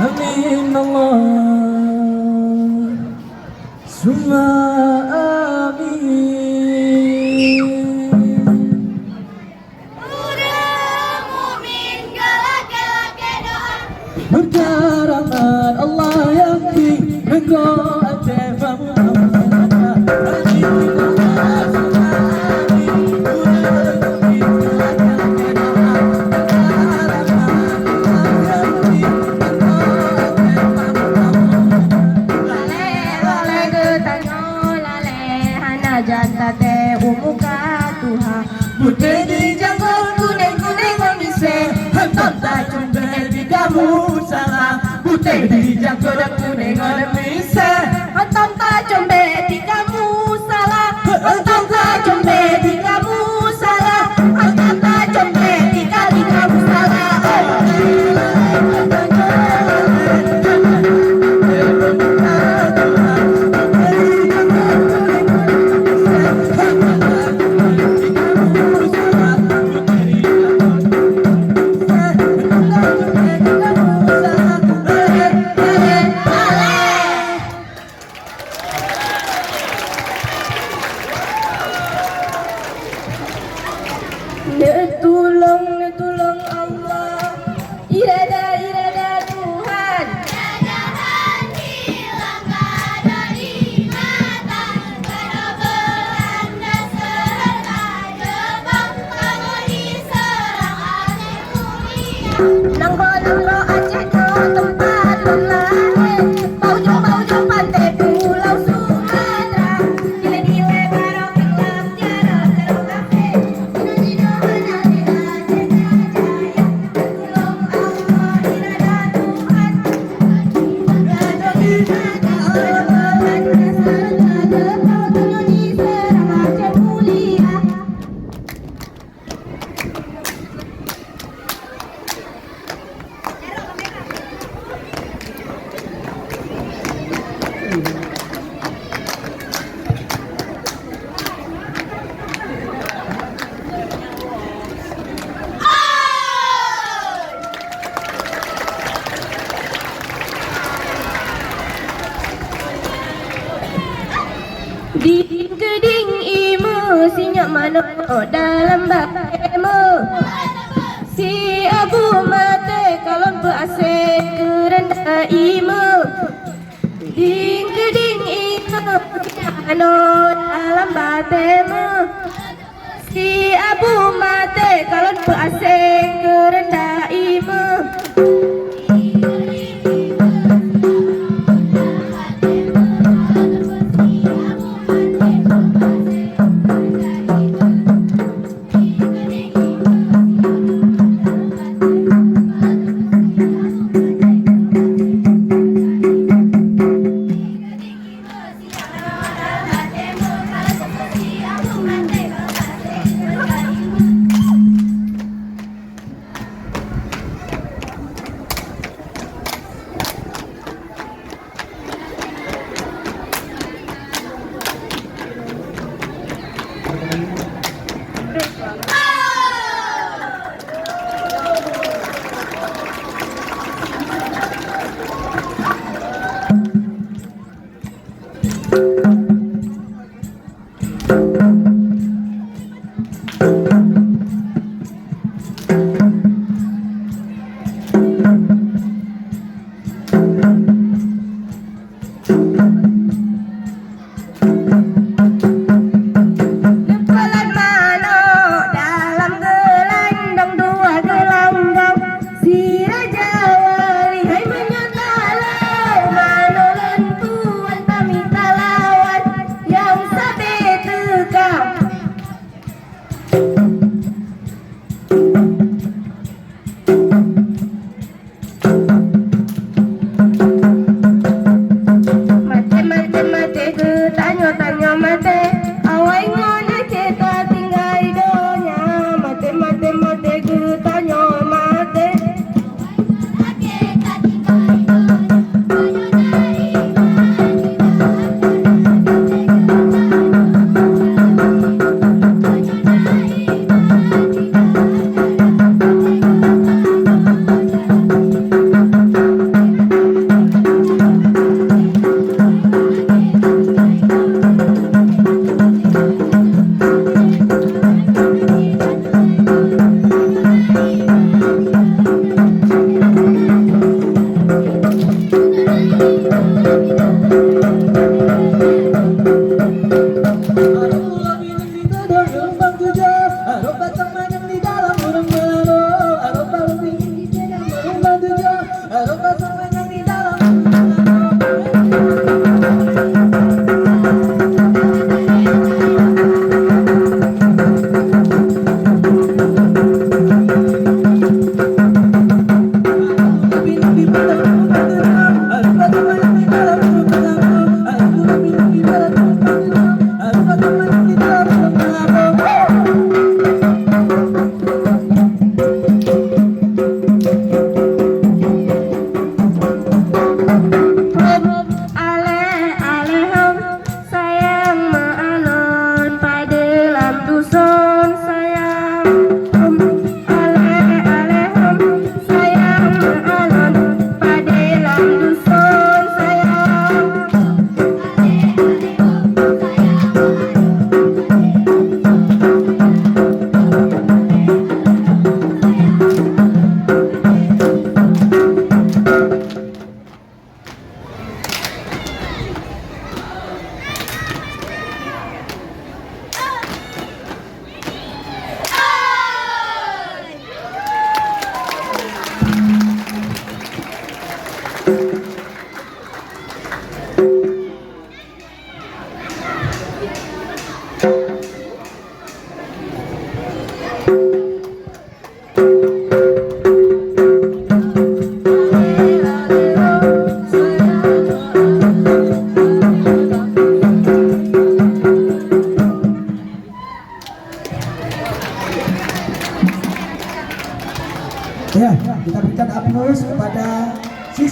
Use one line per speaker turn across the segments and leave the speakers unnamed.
Amin Allah Summa amin.
Udah mu'min galak-galak doa
Berkarangan Allah yang di engkau atefamu
jantate umuka tuha
Putih di jangkau kuning-kuning memisah Hentam tak cumbe di kamu salah Putih di jangkau dan kuning memisah
hentam tak combe di kamu salah hentam tak combe di kamu salah hentam tak combe di kali kamu salah Netulung Allah irada Tuhan
Jadahan hilang kada ingatan Kada belanda serta Jepang Kamu diserang Aceh mulia
nangko Aceh no tempat lahir Baujo pantai pulau Sumatera Dile barok kelam jarak karo kafe Dino hanya Ding imu sinyak mana dalam bakemu Si abu mate kalon beasik kerenda imu Ding imu sinyak mana dalam batemu Si abu mate kalon beasik kerenda imu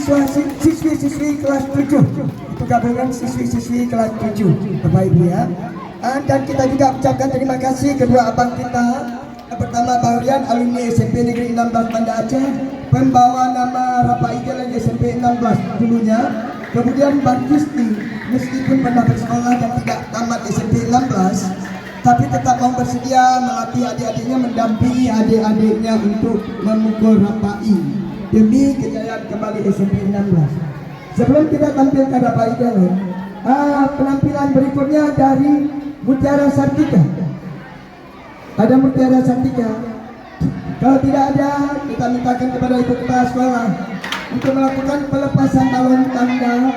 siswi kelas 7. Itu gabungan siswi-siswi kelas 7, Bapak Ibu ya. Dan kita juga ucapkan terima kasih kedua abang kita. Yang pertama Bang Rian, alumni SMP Negeri 16 Banda Aceh, pembawa nama Rapai Jalan SMP 16 dulunya. Kemudian Bang Kisti, meskipun pernah bersekolah dan tidak tamat SMP 16, tapi tetap mau bersedia melatih adik-adiknya, mendampingi adik-adiknya untuk memukul Rapai demi kejayaan kembali SMP 16. Sebelum kita tampilkan Rapai Jalan, penampilan berikutnya dari Mutiara Sartika. Ada Mutiara Sartika. Kalau tidak ada, kita mintakan kepada ibu kepala sekolah untuk melakukan pelepasan balon tanda